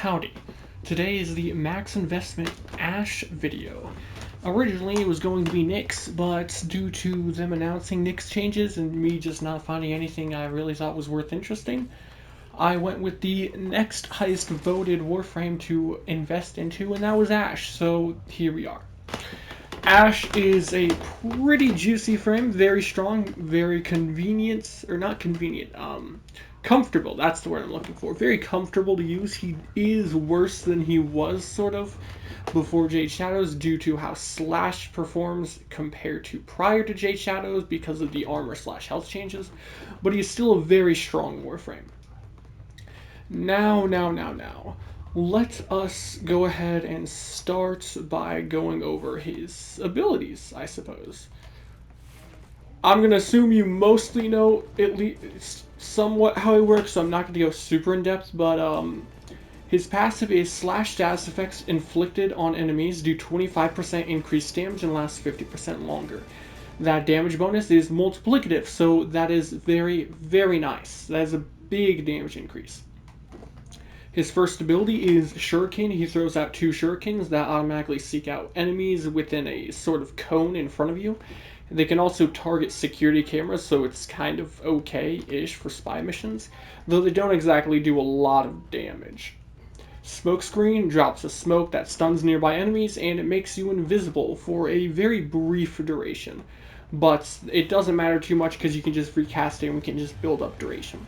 Howdy. Today is the max investment Ash video. Originally it was going to be Nyx, but due to them announcing Nyx changes and me just not finding anything I really thought was worth interesting, I went with the next highest voted Warframe to invest into, and that was Ash, so here we are. Ash is a pretty juicy frame, very strong, very convenient, or not convenient, comfortable, that's the word I'm looking for. Very comfortable to use. He is worse than he was, sort of, before Jade Shadows due to how Slash performs compared to prior to Jade Shadows because of the armor / health changes, but he's still a very strong Warframe. Now, let us go ahead and start by going over his abilities, I suppose. I'm going to assume you mostly know at least somewhat how he works, so I'm not going to go super in depth, but his passive is slash status effects inflicted on enemies do 25% increased damage and lasts 50% longer. That damage bonus is multiplicative, so that is very, very nice. That is a big damage increase. His first ability is Shuriken. He throws out 2 shurikens that automatically seek out enemies within a sort of cone in front of you. They can also target security cameras, so it's kind of okay-ish for spy missions, though they don't exactly do a lot of damage. Smokescreen drops a smoke that stuns nearby enemies, and it makes you invisible for a very brief duration. But it doesn't matter too much because you can just recast it and we can just build up duration.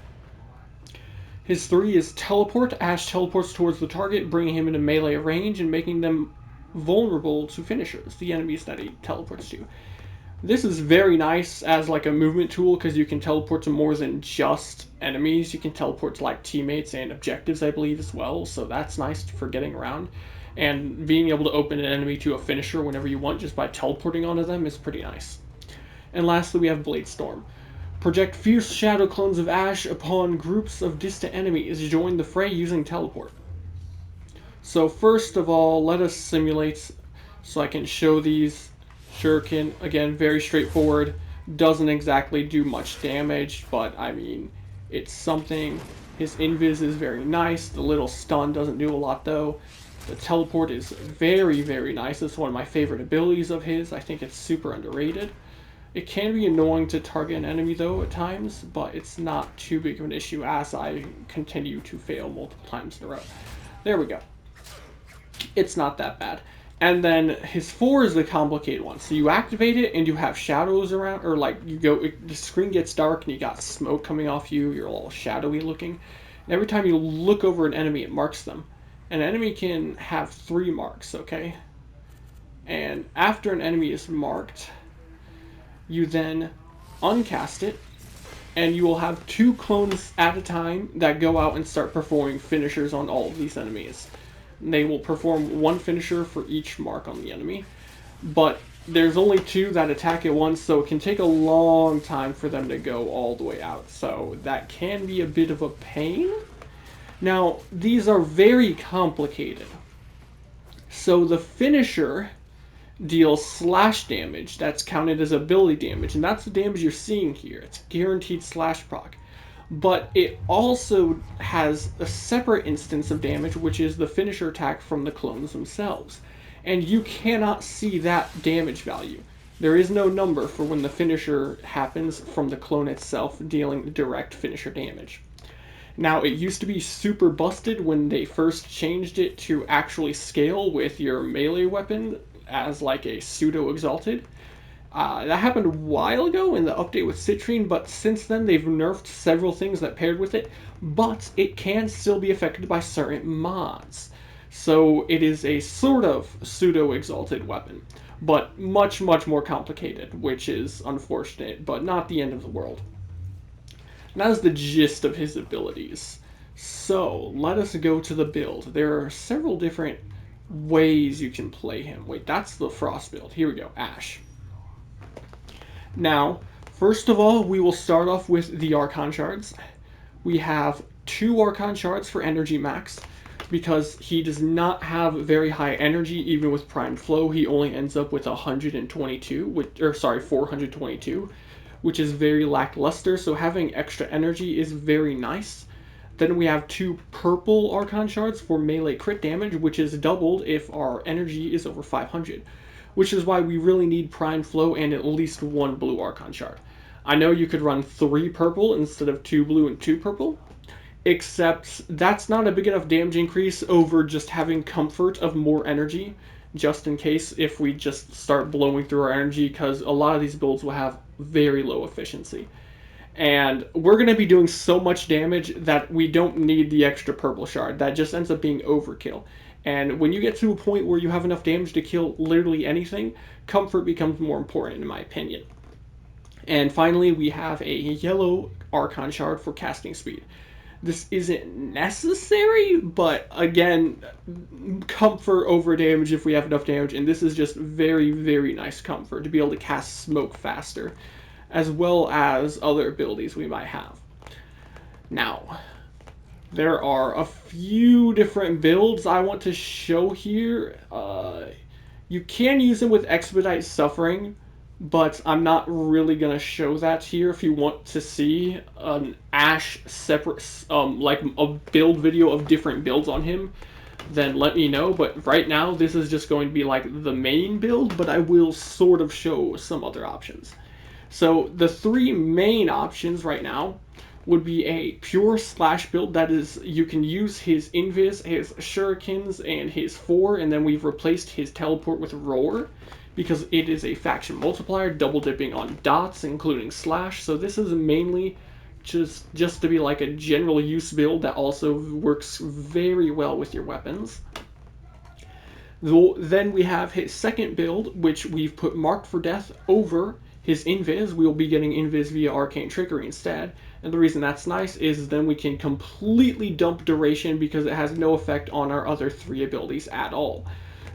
His 3 is Teleport. Ash teleports towards the target, bringing him into melee range and making them vulnerable to finishers, the enemies that he teleports to. This is very nice as like a movement tool because you can teleport to more than just enemies. You can teleport to like teammates and objectives, I believe, as well, so that's nice for getting around. And being able to open an enemy to a finisher whenever you want just by teleporting onto them is pretty nice. And lastly, we have Blade Storm. Project fierce shadow clones of Ash upon groups of distant enemies. Join the fray using teleport. So first of all, let us simulate so I can show these. Shuriken, again, very straightforward. Doesn't exactly do much damage, but I mean, it's something. His invis is very nice. The little stun doesn't do a lot though. The teleport is very, very nice. It's one of my favorite abilities of his. I think it's super underrated. It can be annoying to target an enemy though at times, but it's not too big of an issue as I continue to fail multiple times in a row. There we go. It's not that bad. And then his 4 is the complicated one. So you activate it and you have shadows around, or like you go, the screen gets dark and you got smoke coming off you, you're all shadowy looking. And every time you look over an enemy, it marks them. An enemy can have 3 marks, okay? And after an enemy is marked, you then uncast it, and you will have 2 clones at a time that go out and start performing finishers on all of these enemies. They will perform 1 finisher for each mark on the enemy, but there's only 2 that attack at once, so it can take a long time for them to go all the way out, so that can be a bit of a pain. Now, these are very complicated. So the finisher deals slash damage that's counted as ability damage, and that's the damage you're seeing here. It's guaranteed slash proc. But it also has a separate instance of damage, which is the finisher attack from the clones themselves. And you cannot see that damage value. There is no number for when the finisher happens from the clone itself dealing direct finisher damage. Now, it used to be super busted when they first changed it to actually scale with your melee weapon as like a pseudo-exalted. That happened a while ago in the update with Citrine, but since then they've nerfed several things that paired with it, but it can still be affected by certain mods. So it is a sort of pseudo-exalted weapon, but much, much more complicated, which is unfortunate, but not the end of the world. And that is the gist of his abilities. So let us go to the build. There are several different ways you can play him. Wait, that's the Frost build. Here we go, Ash. Now, first of all, we will start off with the Archon Shards. We have 2 Archon Shards for energy max, because he does not have very high energy, even with Prime Flow. He only ends up with 422, which is very lackluster, so having extra energy is very nice. Then we have 2 purple Archon shards for melee crit damage, which is doubled if our energy is over 500, which is why we really need Prime Flow and at least 1 blue Archon shard. I know you could run 3 purple instead of 2 blue and 2 purple, except that's not a big enough damage increase over just having comfort of more energy, just in case if we just start blowing through our energy, because a lot of these builds will have very low efficiency. And we're going to be doing so much damage that we don't need the extra purple shard. That just ends up being overkill. And when you get to a point where you have enough damage to kill literally anything, comfort becomes more important in my opinion. And finally, we have a yellow Archon shard for casting speed. This isn't necessary, but again, comfort over damage if we have enough damage, and this is just very, very nice comfort to be able to cast smoke faster, as well as other abilities we might have. Now, there are a few different builds I want to show here. You can use them with Expedite Suffering, but I'm not really going to show that here. If you want to see an Ashe separate, like a build video of different builds on him, then let me know. But right now, this is just going to be like the main build, but I will sort of show some other options. So the 3 main options right now would be a pure slash build. That is, you can use his Invis, his Shurikens, and his 4, and then we've replaced his teleport with Roar, because it is a faction multiplier, double dipping on dots, including slash. So this is mainly just to be like a general use build that also works very well with your weapons. Then we have his second build, which we've put Marked for Death over his Invis. We'll be getting Invis via Arcane Trickery instead. And the reason that's nice is then we can completely dump Duration because it has no effect on our other 3 abilities at all.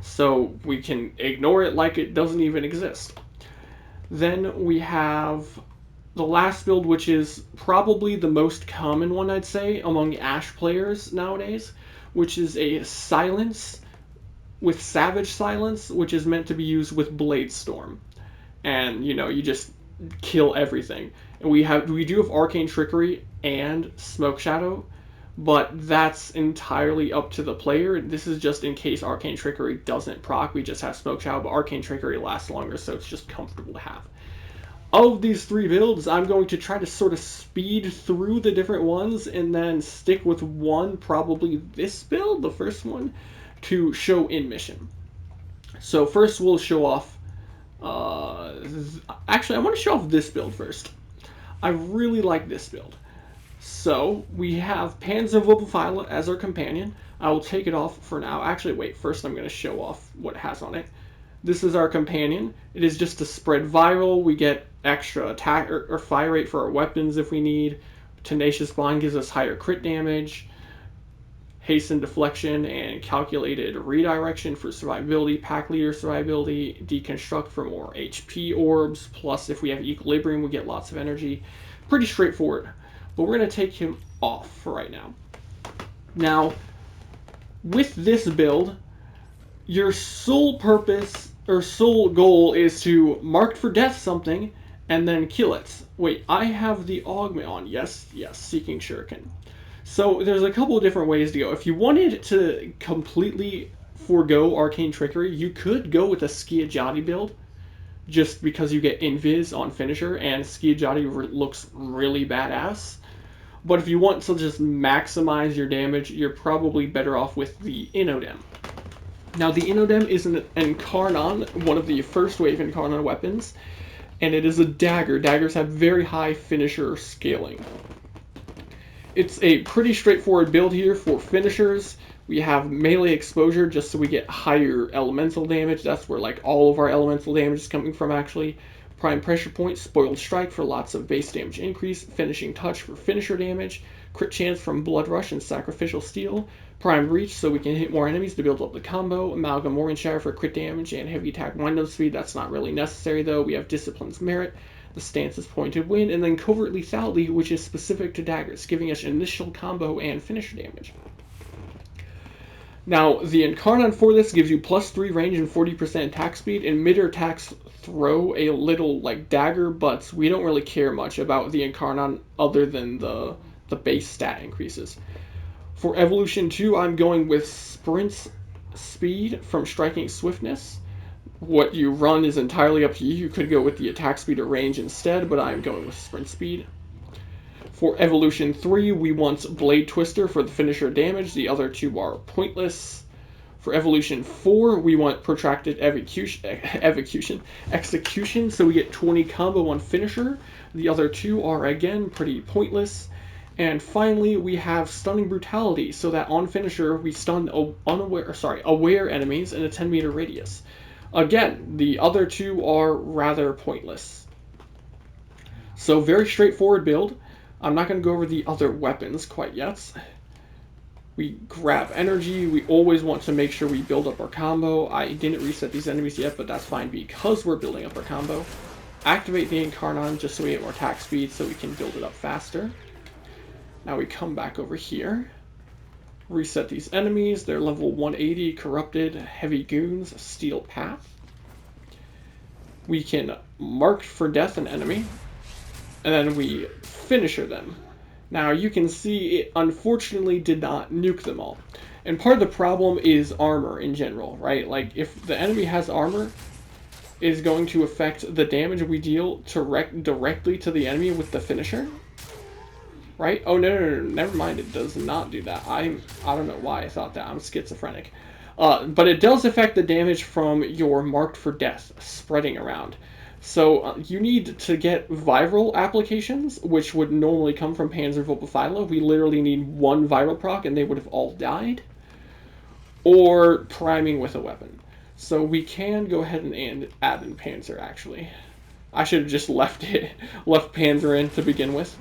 So we can ignore it like it doesn't even exist. Then we have the last build, which is probably the most common one, I'd say, among Ashe players nowadays, which is a Silence with Savage Silence, which is meant to be used with Blade Storm. And, you know, you just kill everything. And we do have Arcane Trickery and Smoke Shadow, but that's entirely up to the player. This is just in case Arcane Trickery doesn't proc. We just have Smoke Shadow, but Arcane Trickery lasts longer, so it's just comfortable to have. Of these 3 builds, I'm going to try to sort of speed through the different ones and then stick with one, probably this build, the first one, to show in mission. So first we'll show off... actually, I want to show off this build first. I really like this build. So, we have Panzerwurzelpfeile as our companion. I will take it off for now. Actually, wait, first I'm going to show off what it has on it. This is our companion. It is just to spread viral. We get extra attack or fire rate for our weapons if we need. Tenacious Bond gives us higher crit damage. Hasten Deflection and Calculated Redirection for survivability. Pack Leader survivability. Deconstruct for more HP orbs. Plus, if we have Equilibrium, we get lots of energy. Pretty straightforward. But we're going to take him off for right now. Now, with this build, your sole purpose or sole goal is to Marked for Death something and then kill it. Wait, I have the augment on. Yes, Seeking Shuriken. So there's a couple of different ways to go. If you wanted to completely forego Arcane Trickery, you could go with a Skiajati build, just because you get Invis on Finisher, and Skiajati looks really badass. But if you want to just maximize your damage, you're probably better off with the Inodem. Now, the Inodem is an Incarnon, one of the first wave Incarnon weapons, and it is a dagger. Daggers have very high finisher scaling. It's a pretty straightforward build here for finishers. We have melee exposure just so we get higher elemental damage. That's where like all of our elemental damage is coming from actually. Prime Pressure Point, Spoiled Strike for lots of base damage increase. Finishing Touch for finisher damage. Crit Chance from Blood Rush and Sacrificial Steel. Prime Reach so we can hit more enemies to build up the combo. Amalgam Morgenshire for crit damage and heavy attack wind-up speed. That's not really necessary though. We have Discipline's Merit. The stance is Pointed Wind, and then Covert Lethality, which is specific to daggers, giving us initial combo and finisher damage. Now, the Incarnon for this gives you +3 range and 40% attack speed, and mid attacks throw a little like dagger, but we don't really care much about the Incarnon other than the the base stat increases. For evolution 2, I'm going with sprint speed from striking swiftness. What you run is entirely up to you. You could go with the attack speed or range instead, but I'm going with sprint speed. For evolution 3, we want blade twister for the finisher damage. The other two are pointless. For evolution 4, we want protracted execution, so we get 20 combo on finisher. The other two are again pretty pointless. And finally, we have stunning brutality, so that on finisher we stun aware enemies in a 10-meter radius. Again, the other two are rather pointless. So very straightforward build. I'm not going to go over the other weapons quite yet. We grab energy. We always want to make sure we build up our combo. I didn't reset these enemies yet, but that's fine because we're building up our combo. Activate the Incarnon just so we get more attack speed so we can build it up faster. Now we come back over here. Reset these enemies. They're level 180, corrupted, heavy goons, steel path. We can mark for death an enemy, and then we finisher them. Now you can see it unfortunately did not nuke them all. And part of the problem is armor in general, right? Like if the enemy has armor, it is going to affect the damage we deal directly to the enemy with the finisher. Right? Oh no, never mind, it does not do that. I don't know why I thought that. I'm schizophrenic. But it does affect the damage from your marked for death spreading around. So you need to get viral applications, which would normally come from Panzervulpaphyla. We literally need one viral proc and they would have all died. Or priming with a weapon. So we can go ahead and add in Panzer, actually. I should have just left Panzer in to begin with.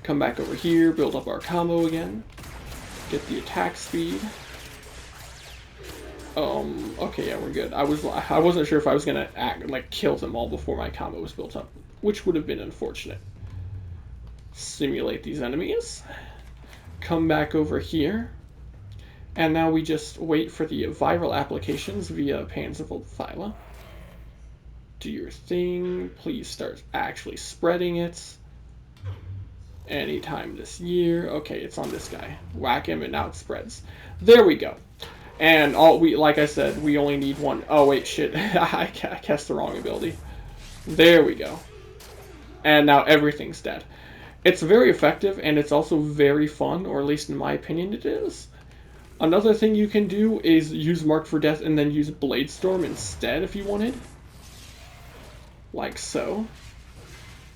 Come back over here, build up our combo again. Get the attack speed. Okay, yeah, we're good. I wasn't sure if I was gonna kill them all before my combo was built up, which would have been unfortunate. Simulate these enemies. Come back over here. And now we just wait for the viral applications via Panzervulpaphyla. Do your thing. Please start actually spreading it. Anytime this year. Okay, it's on this guy. Whack him and now it spreads. There we go. And like I said, we only need one. Oh wait, shit. I cast the wrong ability. There we go. And now everything's dead. It's very effective and it's also very fun, or at least in my opinion it is. Another thing you can do is use Mark for Death and then use Blade Storm instead if you wanted. Like so.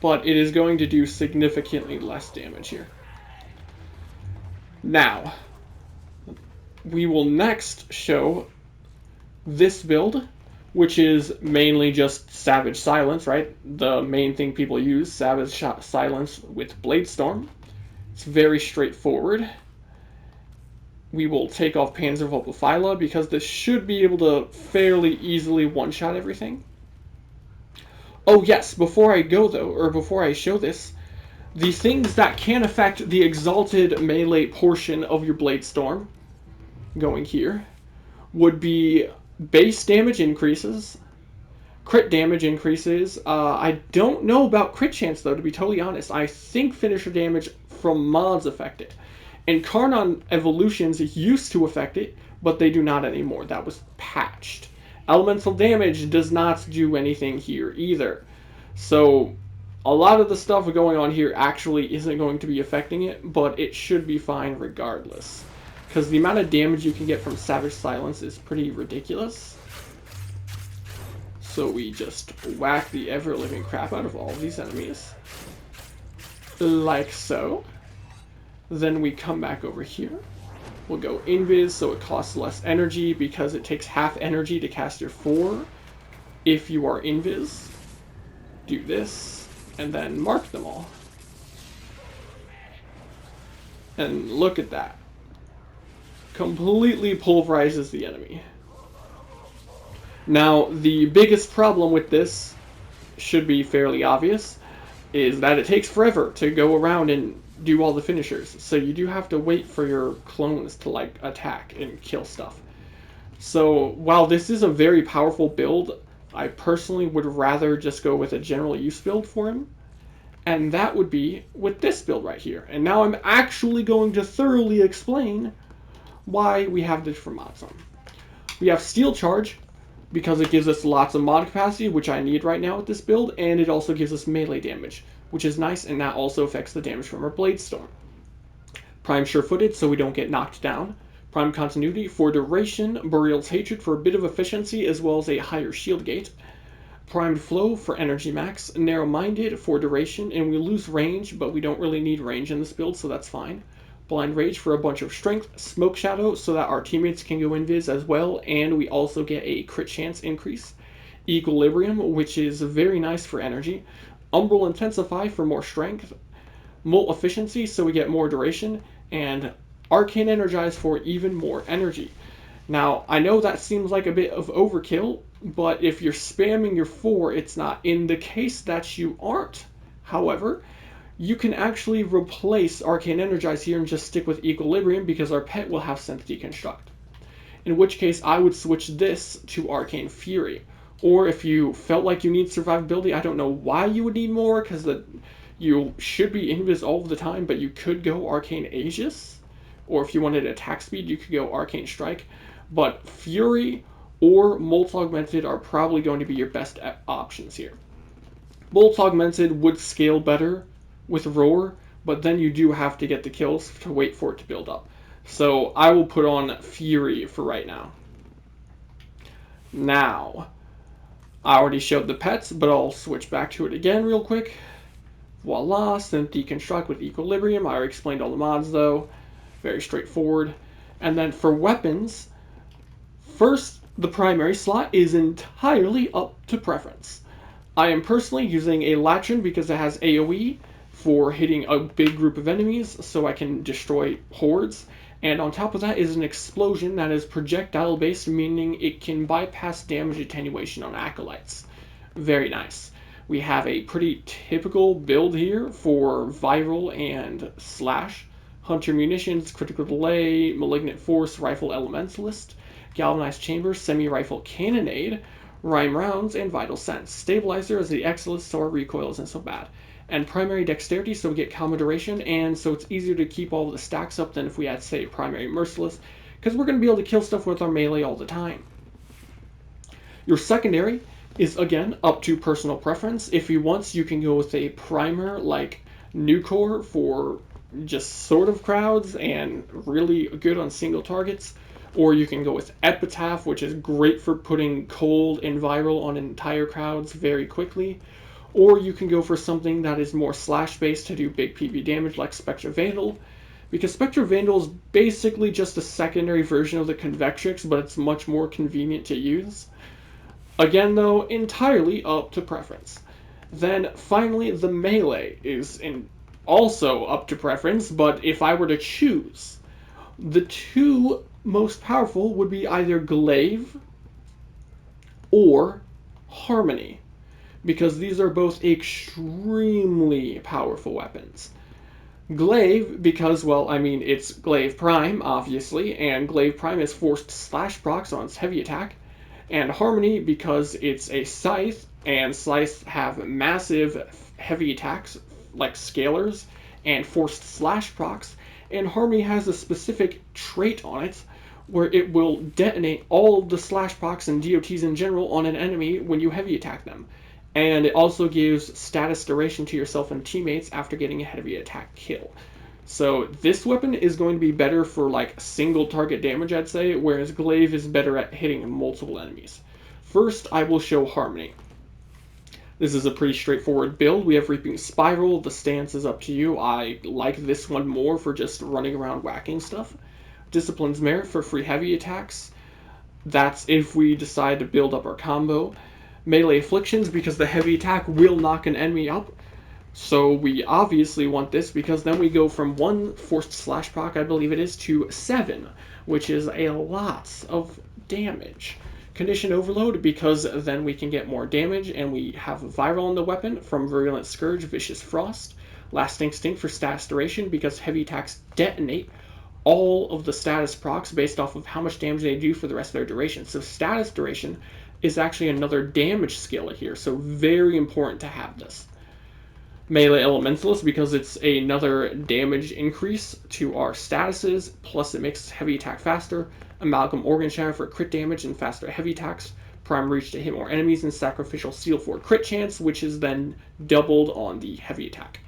But it is going to do significantly less damage here. Now, we will next show this build, which is mainly just Savage Silence, right? The main thing people use, Savage Silence with Blade Storm. It's very straightforward. We will take off Panzervulpaphyla because this should be able to fairly easily one-shot everything. Oh yes, before I go though, or before I show this, the things that can affect the exalted melee portion of your Blade Storm, going here, would be base damage increases, crit damage increases. I don't know about crit chance though, to be totally honest. I think finisher damage from mods affect it. And Incarnon evolutions used to affect it, but they do not anymore. That was patched. Elemental damage does not do anything here either. So a lot of the stuff going on here actually isn't going to be affecting it, but it should be fine regardless. Because the amount of damage you can get from Savage Silence is pretty ridiculous. So we just whack the ever-living crap out of all of these enemies. Like so. Then we come back over here. We'll go Invis, so it costs less energy because it takes half energy to cast your 4 if you are Invis. Do this, and then mark them all. And look at that. Completely pulverizes the enemy. Now, the biggest problem with this should be fairly obvious, is that it takes forever to go around and do all the finishers. So you do have to wait for your clones to like attack and kill stuff. So while this is a very powerful build, I personally would rather just go with a general use build for him. And that would be with this build right here. And now I'm actually going to thoroughly explain why we have different mods on. We have Steel Charge, because it gives us lots of mod capacity, which I need right now with this build, and it also gives us melee damage, which is nice, and that also affects the damage from our Blade Storm. Prime Sure-Footed, so we don't get knocked down. Prime Continuity for duration, Burial's Hatred for a bit of efficiency, as well as a higher shield gate. Primed Flow for energy max, Narrow-Minded for duration, and we lose range, but we don't really need range in this build, so that's fine. Blind Rage for a bunch of strength, Smoke Shadow so that our teammates can go invis as well, and we also get a crit chance increase. Equilibrium, which is very nice for energy. Umbral Intensify for more strength. Molt Efficiency so we get more duration, and Arcane Energize for even more energy. Now, I know that seems like a bit of overkill, but if you're spamming your 4, it's not. In the case that you aren't, however, you can actually replace Arcane Energize here and just stick with Equilibrium because our pet will have Synth Deconstruct. In which case, I would switch this to Arcane Fury. Or if you felt like you need Survivability, I don't know why you would need more, because you should be invis all of the time, but you could go Arcane Aegis. Or if you wanted attack speed, you could go Arcane Strike. But Fury or Molt Augmented are probably going to be your best options here. Molt Augmented would scale better with Roar, but then you do have to get the kills to wait for it to build up. So I will put on Fury for right now. Now, I already showed the pets, but I'll switch back to it again real quick. Voila, Synth Deconstruct with Equilibrium. I already explained all the mods though. Very straightforward. And then for weapons, first, the primary slot is entirely up to preference. I am personally using a Latrin because it has AoE for hitting a big group of enemies, so I can destroy hordes. And on top of that is an explosion that is projectile based, meaning it can bypass damage attenuation on acolytes. Very nice. We have a pretty typical build here for viral and slash. Hunter munitions, critical delay, malignant force, rifle elementalist, galvanized chamber, semi-rifle cannonade, rhyme rounds, and vital sense. Stabilizer is the excellence, so our recoil isn't so bad. And primary dexterity, so we get calm duration, and so it's easier to keep all the stacks up than if we had, say, primary merciless, because we're going to be able to kill stuff with our melee all the time. Your secondary is, again, up to personal preference. If you want, you can go with a primer like Nucor for just sort of crowds and really good on single targets. Or you can go with Epitaph, which is great for putting cold and viral on entire crowds very quickly. Or you can go for something that is more slash-based to do big PV damage like Spectra Vandal. Because Spectra Vandal is basically just a secondary version of the Convectrix, but it's much more convenient to use. Again, though, entirely up to preference. Then, finally, the melee is also up to preference, but if I were to choose, the two most powerful would be either Glaive or Harmony, because these are both extremely powerful weapons. Glaive, because, well, I mean, it's Glaive Prime, obviously, and Glaive Prime is forced slash procs on its heavy attack, and Harmony because it's a Scythe, and Scythes have massive heavy attacks, like Scalers, and forced slash procs, and Harmony has a specific trait on it where it will detonate all of the slash procs and DOTs in general on an enemy when you heavy attack them. And it also gives status duration to yourself and teammates after getting a heavy attack kill. So this weapon is going to be better for like single target damage, I'd say, whereas Glaive is better at hitting multiple enemies. First, I will show Harmony. This is a pretty straightforward build. We have Reaping Spiral. The stance is up to you. I like this one more for just running around whacking stuff. Discipline's Merit for free heavy attacks. That's if we decide to build up our combo. Melee Afflictions because the heavy attack will knock an enemy up. So we obviously want this because then we go from 1 forced slash proc, I believe it is, to 7, which is a lot of damage. Condition Overload because then we can get more damage and we have viral on the weapon from Virulent Scourge, Vicious Frost. Lasting Stink for status duration because heavy attacks detonate all of the status procs based off of how much damage they do for the rest of their duration. So status duration is actually another damage skill here, so very important to have this. Melee Elementalist because it's another damage increase to our statuses, plus it makes heavy attack faster. Amalgam Organ Shatter for crit damage and faster heavy attacks. Prime Reach to hit more enemies, and Sacrificial Seal for crit chance, which is then doubled on the heavy attack.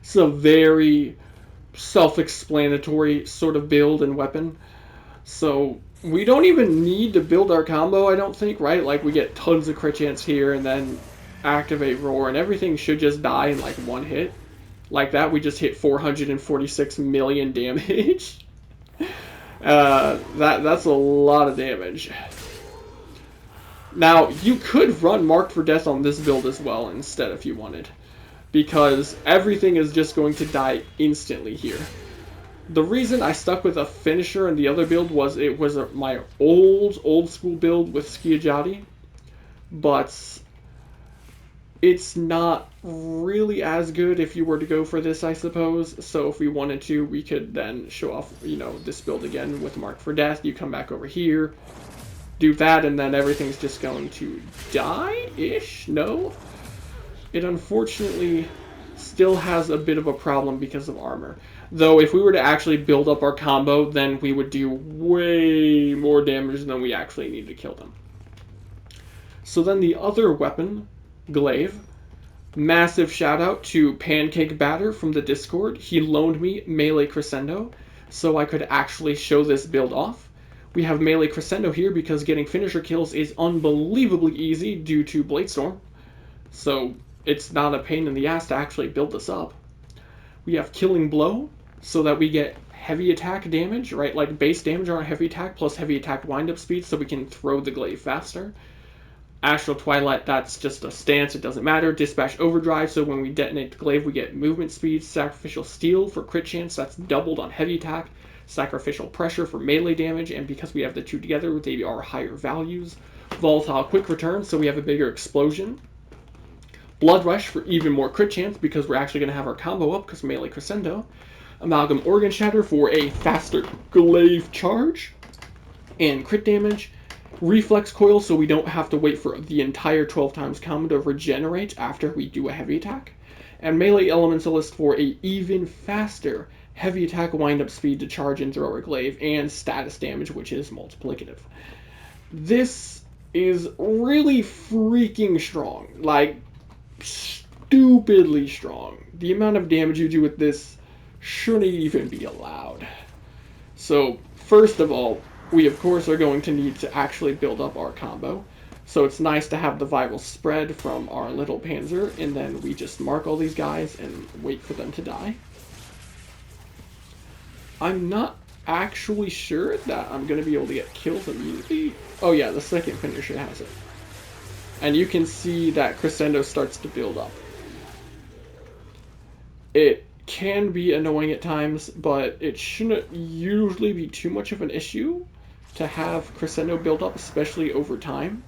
It's a very self-explanatory sort of build and weapon. So we don't even need to build our combo, I don't think, right? Like, we get tons of crit chance here, and then activate Roar, and everything should just die in like one hit. Like that, we just hit 446 million damage. That's a lot of damage. Now, you could run Marked for Death on this build as well instead if you wanted, because everything is just going to die instantly here. The reason I stuck with a finisher in the other build was it was my old school build with Skiajati, but it's not really as good if you were to go for this, I suppose. So if we wanted to, we could then show off, you know, this build again with Mark for Death. You come back over here, do that, and then everything's just going to die-ish? No? It unfortunately still has a bit of a problem because of armor. Though if we were to actually build up our combo, then we would do way more damage than we actually need to kill them. So then the other weapon, Glaive. Massive shout out to Pancake Batter from the Discord. He loaned me Melee Crescendo so I could actually show this build off. We have Melee Crescendo here because getting finisher kills is unbelievably easy due to Bladestorm. So it's not a pain in the ass to actually build this up. We have Killing Blow so that we get heavy attack damage, right? Like base damage on our heavy attack plus heavy attack wind-up speed so we can throw the glaive faster. Astral Twilight, that's just a stance, it doesn't matter. Dispatch Overdrive, so when we detonate the glaive, we get movement speed. Sacrificial Steel for crit chance, that's doubled on heavy attack. Sacrificial Pressure for melee damage, and because we have the two together, they are higher values. Volatile Quick Return, so we have a bigger explosion. Blood Rush for even more crit chance, because we're actually going to have our combo up, because Melee Crescendo. Amalgam Organ Shatter for a faster glaive charge. And crit damage. Reflex Coil, so we don't have to wait for the entire 12 times combo to regenerate after we do a heavy attack. And Melee Elementalist for a even faster heavy attack wind-up speed to charge and throw our glaive, and status damage, which is multiplicative. This is really freaking strong. Like, stupidly strong. The amount of damage you do with this shouldn't even be allowed. So, first of all, we of course are going to need to actually build up our combo. So it's nice to have the viral spread from our little Panzer, and then we just mark all these guys and wait for them to die. I'm not actually sure that I'm going to be able to get kills immediately. Oh yeah, the second finisher has it. And you can see that Crescendo starts to build up. It can be annoying at times, but it shouldn't usually be too much of an issue to have Crescendo build up, especially over time.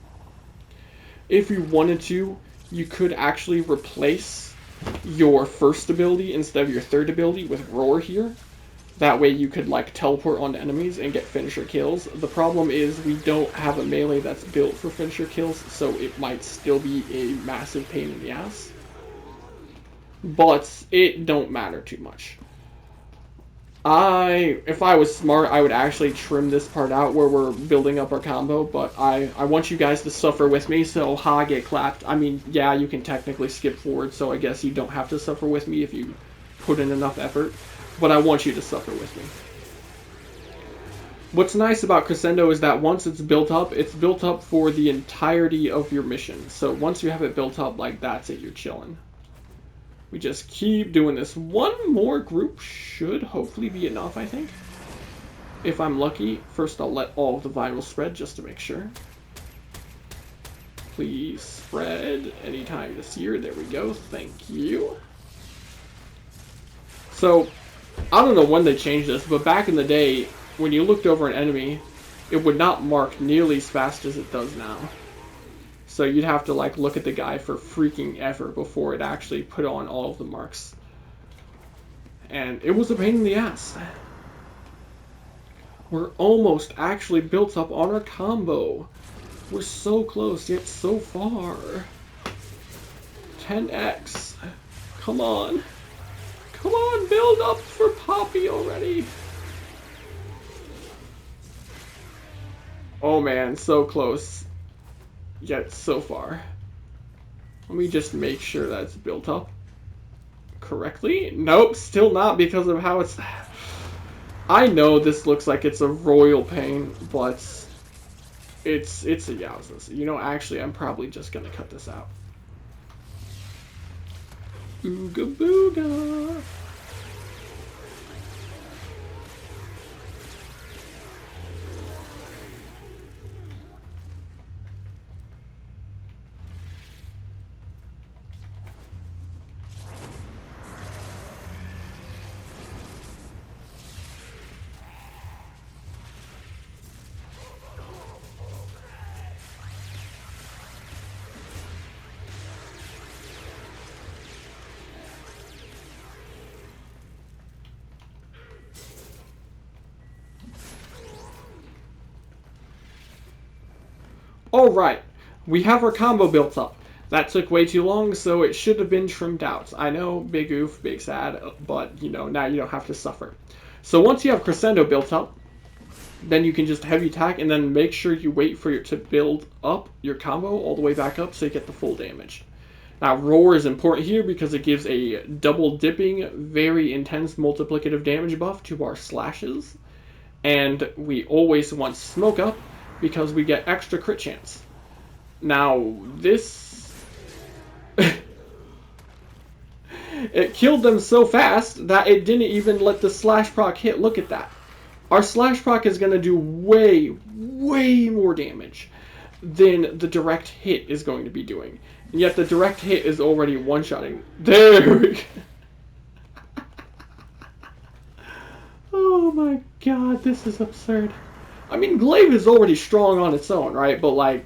If you wanted to, you could actually replace your first ability instead of your third ability with Roar here. That way you could like teleport onto enemies and get finisher kills. The problem is we don't have a melee that's built for finisher kills, so it might still be a massive pain in the ass. But it don't matter too much. If I was smart, I would actually trim this part out where we're building up our combo, but I want you guys to suffer with me, so ha, get clapped. I mean, yeah, you can technically skip forward, so I guess you don't have to suffer with me if you put in enough effort, but I want you to suffer with me. What's nice about Crescendo is that once it's built up for the entirety of your mission. So once you have it built up, like, that's it, you're chilling. We just keep doing this. One more group should hopefully be enough, I think. If I'm lucky. First, I'll let all of the viral spread just to make sure. Please spread anytime you see her. There we go. Thank you. So, I don't know when they changed this, but back in the day, when you looked over an enemy, it would not mark nearly as fast as it does now. So you'd have to like look at the guy for freaking ever before it actually put on all of the marks. And it was a pain in the ass. We're almost actually built up on our combo. We're so close, yet so far. 10x. Come on. Come on, build up for Poppy already. Oh man, so close. Yet so far. Let me just make sure that it's built up correctly. Nope, still not because of how it's... I know this looks like it's a royal pain, but it's a yowzers. You know, actually, I'm probably just gonna cut this out. Ooga booga. Alright, we have our combo built up. That took way too long, so it should have been trimmed out. I know, big oof, big sad, but, you know, now you don't have to suffer. So once you have Crescendo built up, then you can just heavy attack, and then make sure you wait for it to build up your combo all the way back up so you get the full damage. Now, Roar is important here because it gives a double dipping, very intense multiplicative damage buff to our slashes. And we always want Smoke Up, because we get extra crit chance. Now, this... it killed them so fast that it didn't even let the slash proc hit. Look at that. Our slash proc is going to do way, way more damage than the direct hit is going to be doing. And yet the direct hit is already one-shotting. There we go. Oh my god, this is absurd. I mean, Glaive is already strong on its own, right? But, like,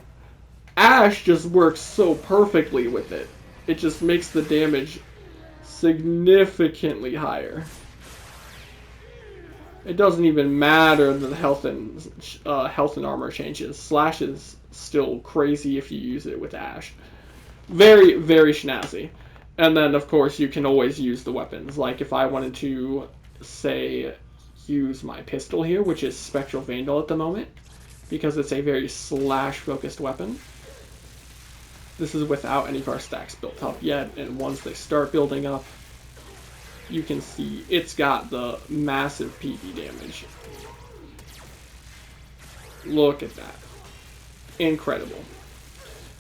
Ash just works so perfectly with it. It just makes the damage significantly higher. It doesn't even matter that the health and armor changes. Slash is still crazy if you use it with Ash. Very, very snazzy. And then, of course, you can always use the weapons. Like, if I wanted to, say... use my pistol here, which is Spectral Vandal at the moment, because it's a very slash-focused weapon. This is without any of our stacks built up yet, and once they start building up, you can see it's got the massive PV damage. Look at that. Incredible.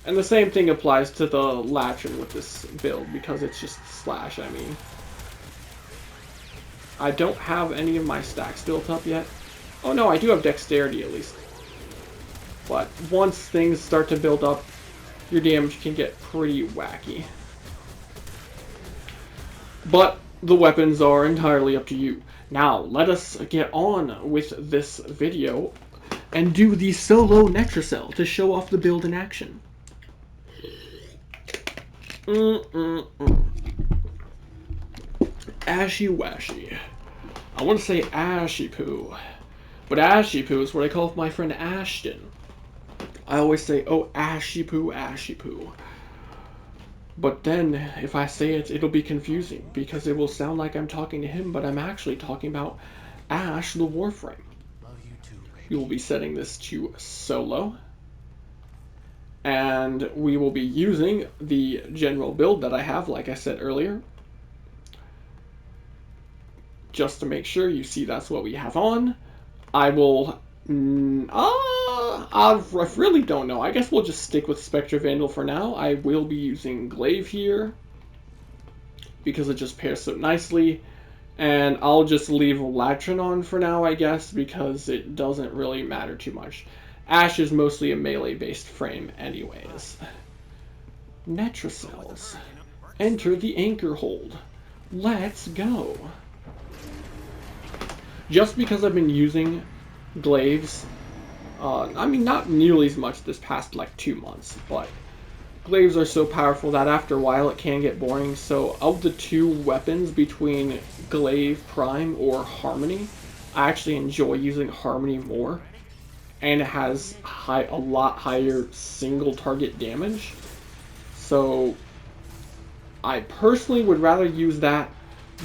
And the same thing applies to the Latrin with this build, because it's just slash, I mean. I don't have any of my stacks built up yet. Oh no, I do have dexterity at least. But once things start to build up, your damage can get pretty wacky. But the weapons are entirely up to you. Now, let us get on with this video and do the solo Netracell to show off the build in action. Ashy Washy. I want to say Ashy Poo, but Ashy Poo is what I call my friend Ashton. I always say, oh, Ashy Poo, Ashy Poo. But then, if I say it, it'll be confusing, because it will sound like I'm talking to him, but I'm actually talking about Ash the Warframe. We will be setting this to solo, and we will be using the general build that I have, like I said earlier. Just to make sure you see that's what we have on. I will... I really don't know. I guess we'll just stick with Spectre Vandal for now. I will be using Glaive here, because it just pairs so nicely. And I'll just leave Latrin on for now, I guess, because it doesn't really matter too much. Ash is mostly a melee-based frame anyways. Netracells. Enter the anchor hold. Let's go. Just because I've been using Glaives, I mean, not nearly as much this past, like, 2 months, but Glaives are so powerful that after a while it can get boring. So of the two weapons between Glaive Prime or Harmony, I actually enjoy using Harmony more, and it has a lot higher single target damage. So I personally would rather use that,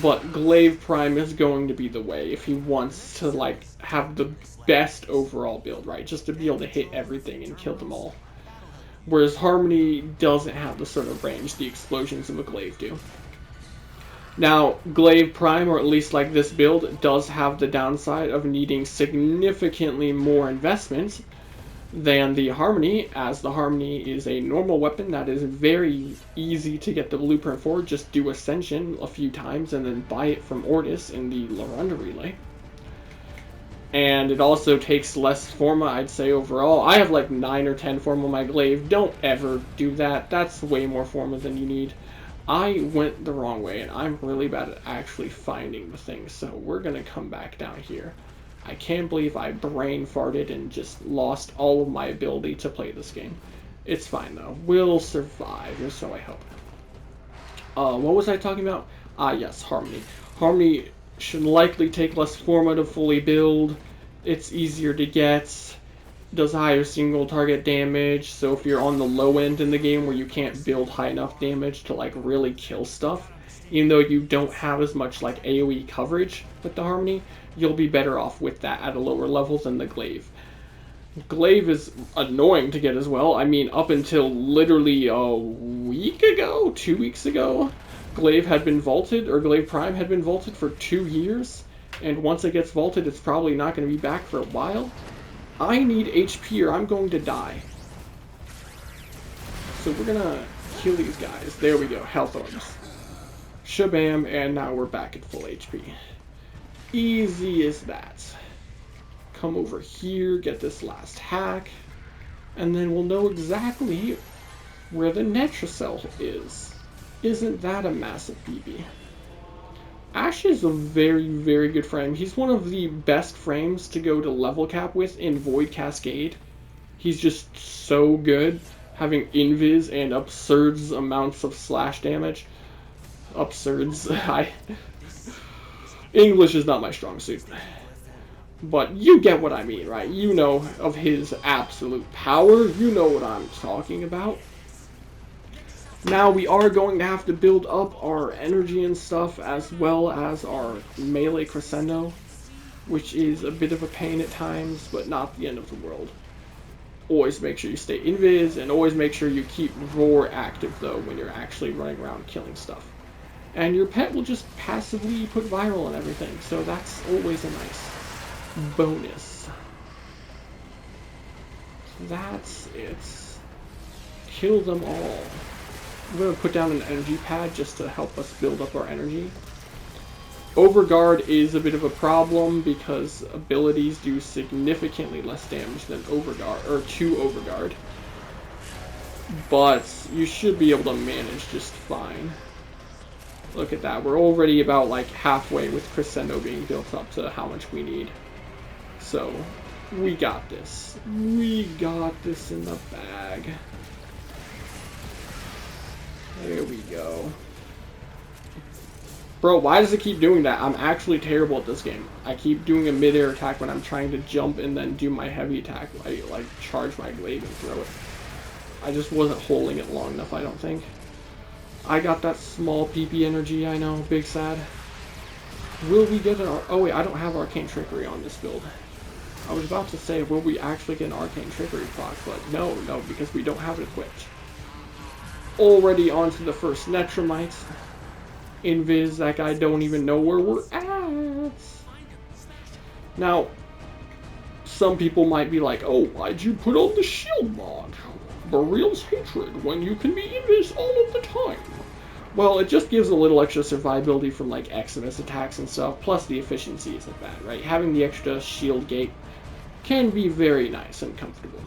but Glaive Prime is going to be the way if he wants to like have the best overall build, right? Just to be able to hit everything and kill them all. Whereas Harmony doesn't have the sort of range the explosions of a Glaive do. Now, Glaive Prime, or at least like this build, does have the downside of needing significantly more investment than the Harmony, as the Harmony is a normal weapon that is very easy to get the blueprint for. Just do Ascension a few times and then buy it from Ortis in the Lorunda Relay. And it also takes less Forma, I'd say, overall. I have like 9 or 10 Forma on my Glaive. Don't ever do that. That's way more Forma than you need. I went the wrong way, and I'm really bad at actually finding the things, so we're going to come back down here. I can't believe I brain farted and just lost all of my ability to play this game. It's fine, though. We'll survive, or so I hope. What was I talking about? Yes, Harmony. Harmony should likely take less Forma to fully build. It's easier to get. Does higher single target damage, so if you're on the low end in the game where you can't build high enough damage to like really kill stuff, even though you don't have as much like AoE coverage with the Harmony, you'll be better off with that at a lower level than the Glaive. Glaive is annoying to get as well. I mean, up until literally a week ago, 2 weeks ago, Glaive had been vaulted, or Glaive Prime had been vaulted for 2 years, and once it gets vaulted, it's probably not going to be back for a while. I need HP or I'm going to die. So we're gonna kill these guys. There we go, health orbs. Shabam, and now we're back at full HP. Easy as that. Come over here, get this last hack, and then we'll know exactly where the Netracell is. Isn't that a massive BB? Ash is a very, very good frame. He's one of the best frames to go to level cap with in Void Cascade. He's just so good, having invis and absurd amounts of slash damage. Absurds. English is not my strong suit. But you get what I mean, right? You know of his absolute power. You know what I'm talking about. Now we are going to have to build up our energy and stuff, as well as our melee crescendo, which is a bit of a pain at times, but not the end of the world. Always make sure you stay invis, and always make sure you keep roar active though when you're actually running around killing stuff. And your pet will just passively put viral on everything, so that's always a nice bonus. That's it. Kill them all. I'm going to put down an energy pad just to help us build up our energy. Overguard is a bit of a problem because abilities do significantly less damage than Overguard, or to Overguard. But you should be able to manage just fine. Look at that. We're already about like halfway with Crescendo being built up to how much we need. So, we got this. We got this in the bag. There we go. Bro, why does it keep doing that? I'm actually terrible at this game. I keep doing a mid-air attack when I'm trying to jump and then do my heavy attack. I like charge my glaive and throw it. I just wasn't holding it long enough, I don't think. I got that small PP energy, I know, big sad. Will we get an oh wait, I don't have Arcane Trickery on this build. I was about to say, will we actually get an Arcane Trickery proc, but no, because we don't have it equipped. Already onto the first Netramite. Invis, that guy don't even know where we're at. Now, some people might be like, oh, why'd you put on the shield mod? Burial's hatred when you can be invis all of the time. Well, it just gives a little extra survivability from like Eximus attacks and stuff, plus the efficiency isn't bad, right? Having the extra shield gate can be very nice and comfortable.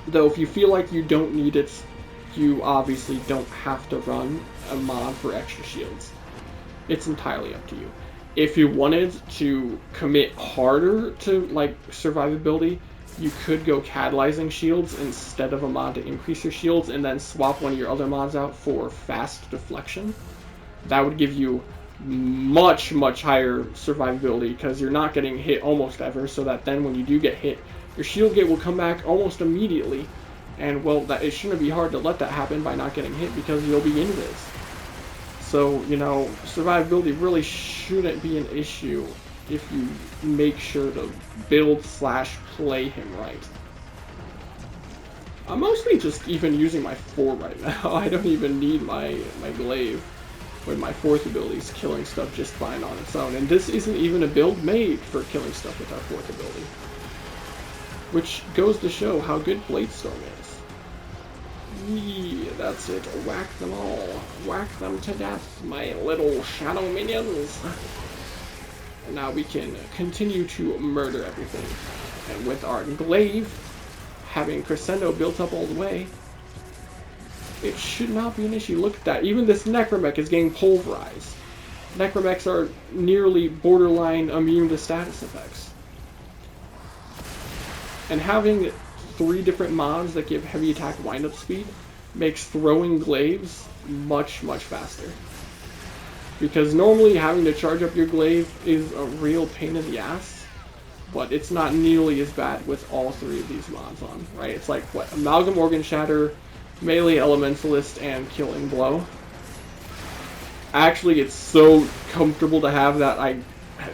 Though if you feel like you don't need it, you obviously don't have to run a mod for extra shields. It's entirely up to you. If you wanted to commit harder to like survivability, you could go catalyzing shields instead of a mod to increase your shields, and then swap one of your other mods out for fast deflection. That would give you much higher survivability because you're not getting hit almost ever, so that then when you do get hit, your shield gate will come back almost immediately, And well, that it shouldn't be hard to let that happen by not getting hit because you'll be invis. So, you know, survivability really shouldn't be an issue if you make sure to build/play him right. I'm mostly just even using my 4 right now. I don't even need my glaive when my 4th ability is killing stuff just fine on its own. And this isn't even a build made for killing stuff with our 4th ability. Which goes to show how good Bladestorm is. Yeah, that's it. Whack them all. Whack them to death, my little shadow minions. And now we can continue to murder everything. And with our glaive having crescendo built up all the way, it should not be an issue. Look at that. Even this Necromech is getting pulverized. Necromechs are nearly borderline immune to status effects. And having 3 different mods that give heavy attack wind-up speed makes throwing glaives much, much faster. Because normally having to charge up your glaive is a real pain in the ass, but it's not nearly as bad with all 3 of these mods on, right? It's like, what, Amalgam Organ Shatter, Melee Elementalist, and Killing Blow. Actually, it's so comfortable to have that I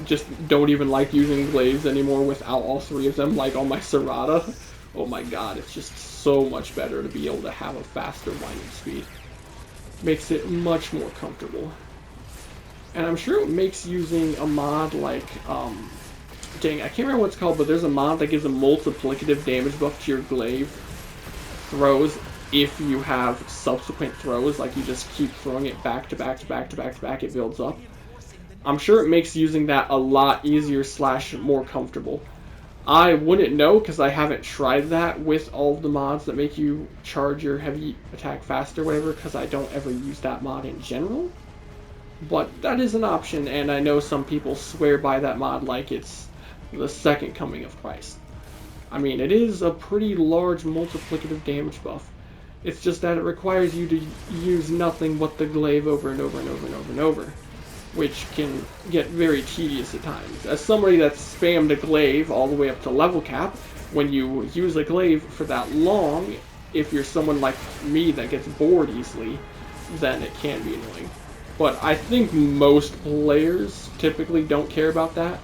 just don't even like using glaives anymore without all 3 of them, like on my Serrata. Oh my god, it's just so much better to be able to have a faster winding speed. Makes it much more comfortable. And I'm sure it makes using a mod like, dang, I can't remember what it's called, but there's a mod that gives a multiplicative damage buff to your glaive throws if you have subsequent throws, like you just keep throwing it back to back to back to back to back, it builds up. I'm sure it makes using that a lot easier / more comfortable. I wouldn't know because I haven't tried that with all of the mods that make you charge your heavy attack faster, whatever, because I don't ever use that mod in general. But that is an option, and I know some people swear by that mod like it's the second coming of Christ. I mean, it is a pretty large multiplicative damage buff. It's just that it requires you to use nothing but the glaive over and over and over and over and over, which can get very tedious at times. As somebody that's spammed a glaive all the way up to level cap, when you use a glaive for that long, if you're someone like me that gets bored easily, then it can be annoying. But I think most players typically don't care about that.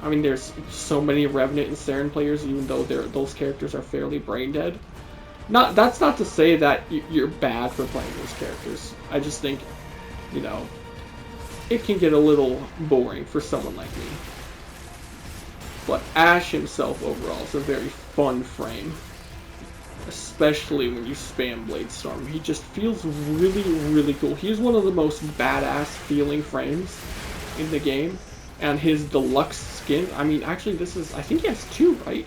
I mean, there's so many Revenant and Saren players, even though those characters are fairly brain dead. That's not to say that you're bad for playing those characters. I just think, you know, it can get a little boring for someone like me. But Ash himself overall is a very fun frame. Especially when you spam Bladestorm. He just feels really, really cool. He's one of the most badass feeling frames in the game. And his deluxe skin, I mean, actually this is, I think he has 2, right?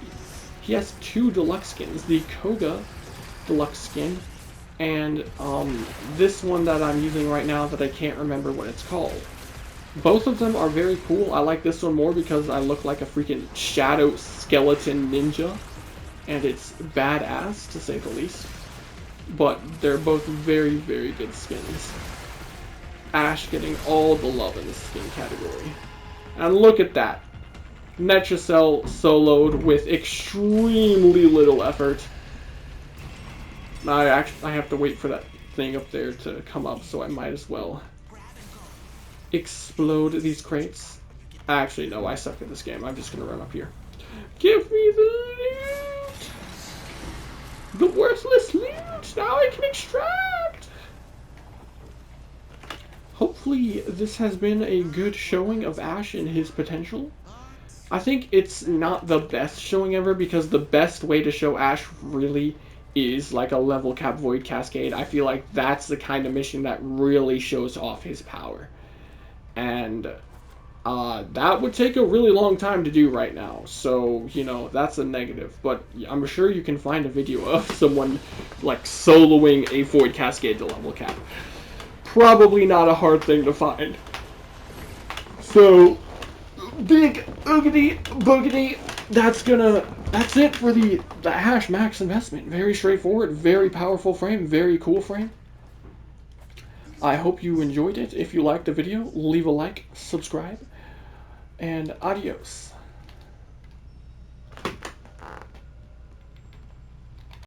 He has 2 deluxe skins. The Koga deluxe skin, and this one that I'm using right now that I can't remember what it's called. Both of them are very cool. I like this one more because I look like a freaking shadow skeleton ninja, and it's badass to say the least. But they're both very, very good skins. Ash getting all the love in the skin category. And look at that. Netracell soloed with extremely little effort. I have to wait for that thing up there to come up, so I might as well explode these crates. Actually, no, I suck at this game. I'm just gonna run up here. Give me the loot! The worthless loot! Now I can extract! Hopefully this has been a good showing of Ash and his potential. I think it's not the best showing ever, because the best way to show Ash really is like a level cap Void Cascade. I feel like that's the kind of mission that really shows off his power. And that would take a really long time to do right now. So, you know, that's a negative. But I'm sure you can find a video of someone like soloing a Void Cascade to level cap. Probably not a hard thing to find. So, big oogity boogity. That's it for the Ash max investment. Very straightforward, very powerful frame, very cool frame. I hope you enjoyed it. If you liked the video, leave a like, subscribe, and adios.